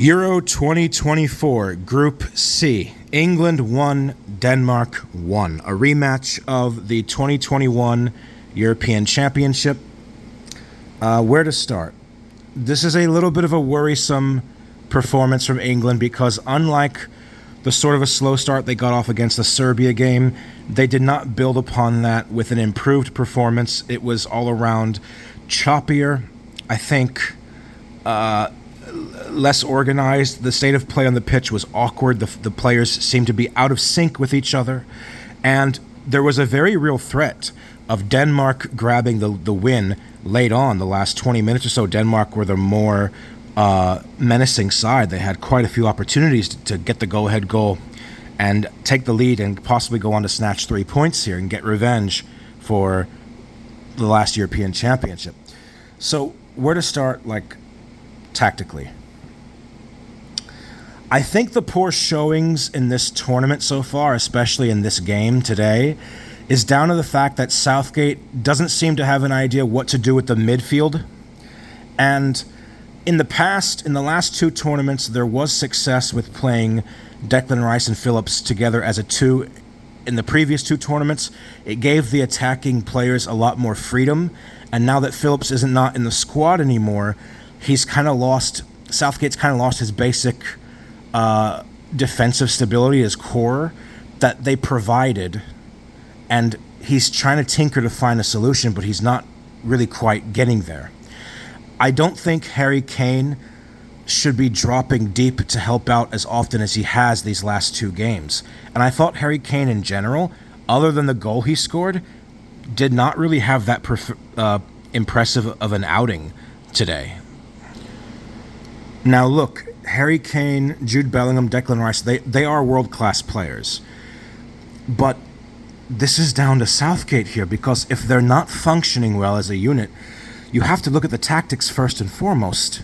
Euro 2024, Group C. England 1, Denmark 1. A rematch of the 2021 European Championship. Where to start? This is a little bit of a worrisome performance from England because unlike the sort of a slow start they got off against the Serbia game, they did not build upon that with an improved performance. It was all around choppier, I think, less organized. The state of play on the pitch was awkward. The players seemed to be out of sync with each other. And there was a very real threat of Denmark grabbing the win late on. The last 20 minutes or so, Denmark were the more menacing side. They had quite a few opportunities to get the go-ahead goal and take the lead and possibly go on to snatch 3 points here and get revenge for the last European Championship. So where to start, tactically? I think the poor showings in this tournament so far, especially in this game today, is down to the fact that Southgate doesn't seem to have an idea what to do with the midfield. And in the past, in the last two tournaments, there was success with playing Declan Rice and Phillips together as a two. In the previous two tournaments, it gave the attacking players a lot more freedom. And now that Phillips isn't not in the squad anymore, Southgate's kind of lost his basic defensive stability, his core that they provided. And he's trying to tinker to find a solution, but he's not really quite getting there. I don't think Harry Kane should be dropping deep to help out as often as he has these last two games. And I thought Harry Kane in general, other than the goal he scored, did not really have that impressive of an outing today. Now look, Harry Kane, Jude Bellingham, Declan Rice, they are world-class players. But this is down to Southgate here, because if they're not functioning well as a unit, you have to look at the tactics first and foremost.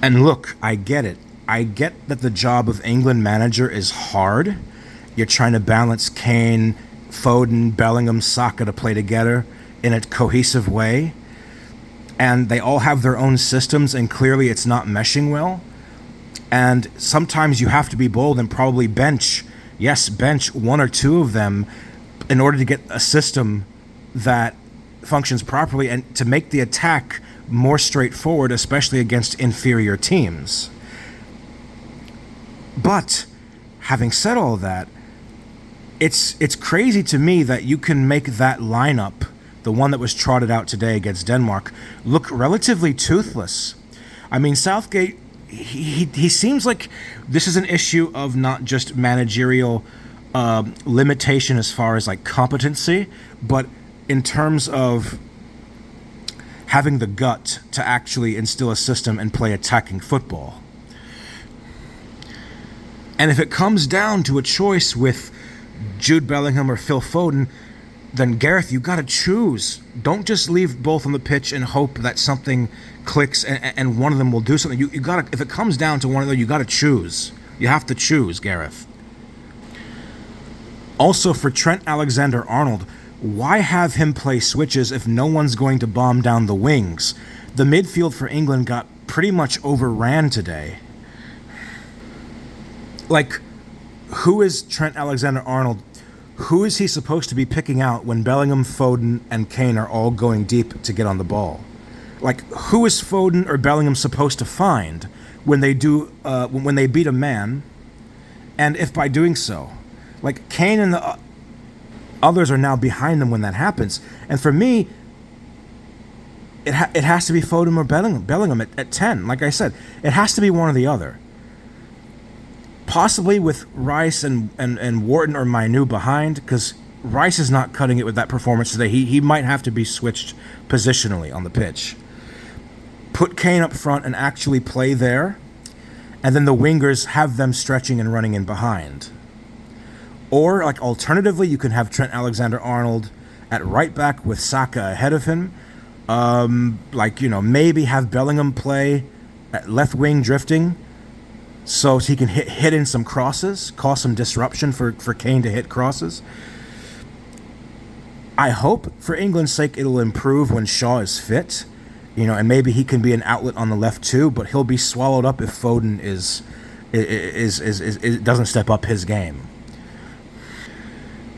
And look, I get it. I get that the job of England manager is hard. You're trying to balance Kane, Foden, Bellingham, Saka to play together in a cohesive way. And they all have their own systems, and clearly it's not meshing well. And sometimes you have to be bold and probably bench one or two of them in order to get a system that functions properly and to make the attack more straightforward, especially against inferior teams. But having said all that, it's crazy to me that you can make that lineup, the one that was trotted out today against Denmark, look relatively toothless. I mean, Southgate, he seems like this is an issue of not just managerial limitation as far as competency, but in terms of having the gut to actually instill a system and play attacking football. And if it comes down to a choice with Jude Bellingham or Phil Foden, then Gareth, you got to choose. Don't just leave both on the pitch and hope that something clicks and one of them will do something. You got to, if it comes down to one of them, you got to choose. You have to choose, Gareth. Also, for Trent Alexander-Arnold, why have him play switches if no one's going to bomb down the wings? The midfield for England got pretty much overran today. Who is Trent Alexander-Arnold? Who is he supposed to be picking out when Bellingham, Foden, and Kane are all going deep to get on the ball? Who is Foden or Bellingham supposed to find when they beat a man? And if by doing so, Kane and the others are now behind them when that happens. And for me, it has to be Foden or Bellingham at 10. Like I said, it has to be one or the other. Possibly with Rice and Wharton or Mainu behind, because Rice is not cutting it with that performance today. He might have to be switched positionally on the pitch. Put Kane up front and actually play there, and then the wingers have them stretching and running in behind. Or, alternatively, you can have Trent Alexander-Arnold at right back with Saka ahead of him. Maybe have Bellingham play at left wing drifting, so he can hit in some crosses, cause some disruption for Kane to hit crosses. I hope, for England's sake, it'll improve when Shaw is fit. and maybe he can be an outlet on the left too, but he'll be swallowed up if Foden is doesn't step up his game.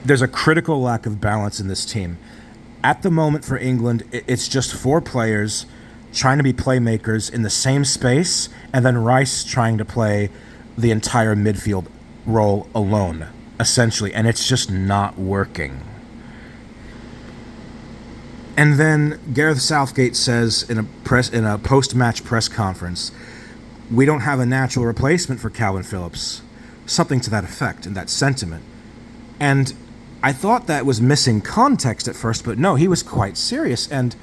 There's a critical lack of balance in this team. At the moment for England, it's just four players trying to be playmakers in the same space, and then Rice trying to play the entire midfield role alone, essentially, and it's just not working. And then Gareth Southgate says in a post-match press conference, "We don't have a natural replacement for Calvin Phillips," something to that effect, and that sentiment. And I thought that was missing context at first, but no, he was quite serious. And